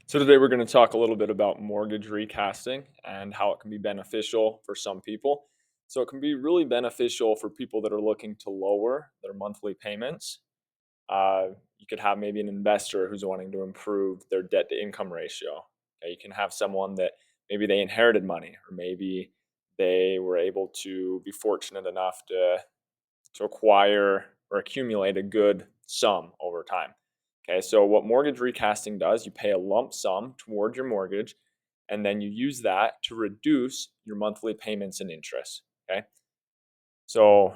So today we're going to talk a little bit about mortgage recasting and how it can be beneficial for some people. So it can be really beneficial for people that are looking to lower their monthly payments. You could have maybe an investor who's wanting to improve their debt to income ratio. Okay, you can have someone that maybe they inherited money, or maybe they were able to be fortunate enough to acquire or accumulate a good sum over time. Okay, so what mortgage recasting does, you pay a lump sum toward your mortgage, and then you use that to reduce your monthly payments and interest. Okay, so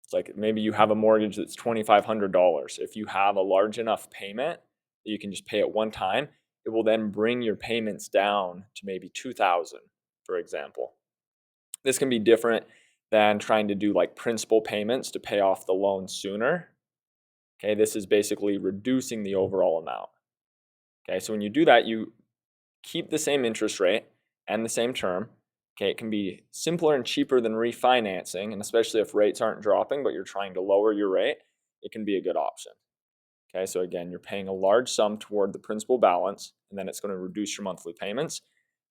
it's like maybe you have a mortgage that's $2,500. If you have a large enough payment that you can just pay at one time, it will then bring your payments down to maybe 2,000, for example. This can be different than trying to do like principal payments to pay off the loan sooner. Okay, this is basically reducing the overall amount. Okay, so when you do that, you keep the same interest rate and the same term. Okay, it can be simpler and cheaper than refinancing, and especially if rates aren't dropping, but you're trying to lower your rate, it can be a good option. Okay, so again, you're paying a large sum toward the principal balance, and then it's going to reduce your monthly payments.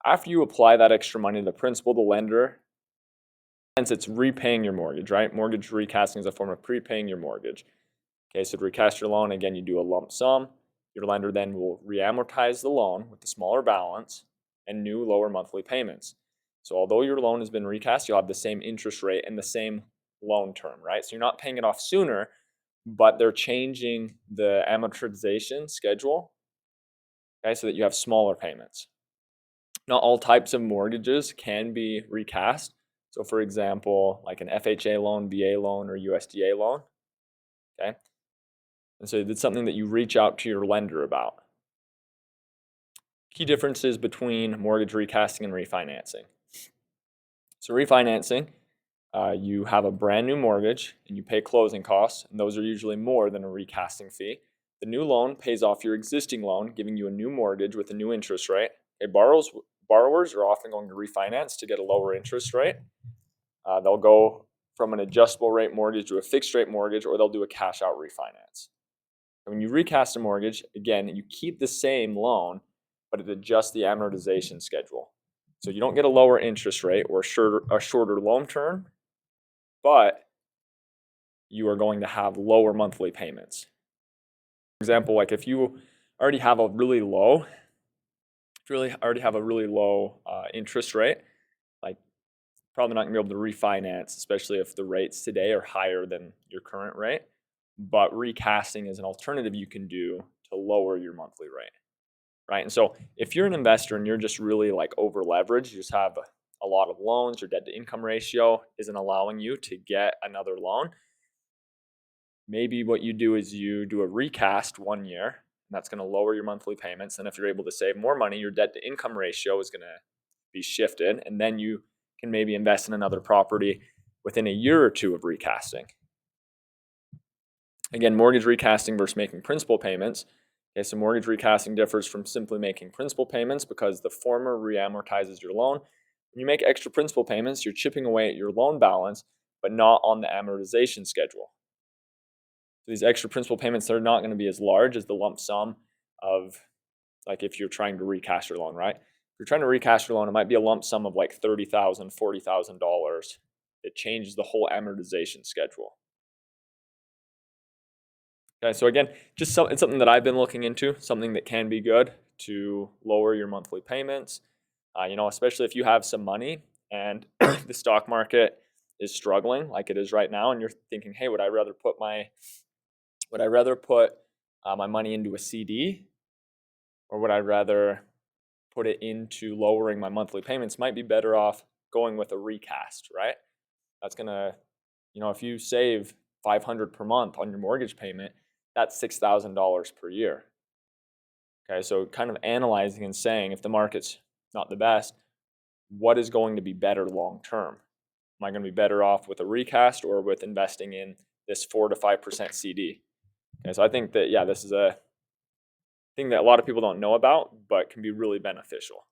After you apply that extra money to the principal, the lender, since it's repaying your mortgage, right? Mortgage recasting is a form of prepaying your mortgage. Okay, so to recast your loan, again, you do a lump sum. Your lender then will reamortize the loan with the smaller balance and new lower monthly payments. So although your loan has been recast, you'll have the same interest rate and the same loan term, right? So you're not paying it off sooner, but they're changing the amortization schedule, okay, so that you have smaller payments. Not all types of mortgages can be recast. So for example, like an FHA loan, VA loan, or USDA loan, okay? And so it's something that you reach out to your lender about. Key differences between mortgage recasting and refinancing. So refinancing, you have a brand new mortgage and you pay closing costs, and those are usually more than a recasting fee. The new loan pays off your existing loan, giving you a new mortgage with a new interest rate. Borrowers are often going to refinance to get a lower interest rate. They'll go from an adjustable rate mortgage to a fixed rate mortgage, or they'll do a cash out refinance. And when you recast a mortgage, again, you keep the same loan, but it adjusts the amortization schedule. So you don't get a lower interest rate or a shorter loan term, but you are going to have lower monthly payments. For example, like if you already have a really low, interest rate, like probably not gonna be able to refinance, especially if the rates today are higher than your current rate. But recasting is an alternative you can do to lower your monthly rate, right? And so if you're an investor and you're just really like over leveraged, you just have a lot of loans, your debt to income ratio isn't allowing you to get another loan. Maybe what you do is you do a recast 1 year, and that's going to lower your monthly payments. And if you're able to save more money, your debt to income ratio is going to be shifted, and then you can maybe invest in another property within a year or two of recasting. Again, mortgage recasting versus making principal payments. Okay, so mortgage recasting differs from simply making principal payments because the former reamortizes your loan. When you make extra principal payments, you're chipping away at your loan balance, but not on the amortization schedule. So these extra principal payments, they're not going to be as large as the lump sum of, like, if you're trying to recast your loan, right? If you're trying to recast your loan, it might be a lump sum of like $30,000, $40,000. It changes the whole amortization schedule. Okay, so again, it's something that I've been looking into, something that can be good to lower your monthly payments. Especially if you have some money and the stock market is struggling like it is right now, and you're thinking, hey, would I rather put my money into a CD, or would I rather put it into lowering my monthly payments? Might be better off going with a recast, right? That's gonna, if you save $500 per month on your mortgage payment, that's $6,000 per year. Okay, so kind of analyzing and saying, if the market's not the best, what is going to be better long term? Am I going to be better off with a recast or with investing in this 4 to 5% CD? Okay, so I think that, this is a thing that a lot of people don't know about, but can be really beneficial.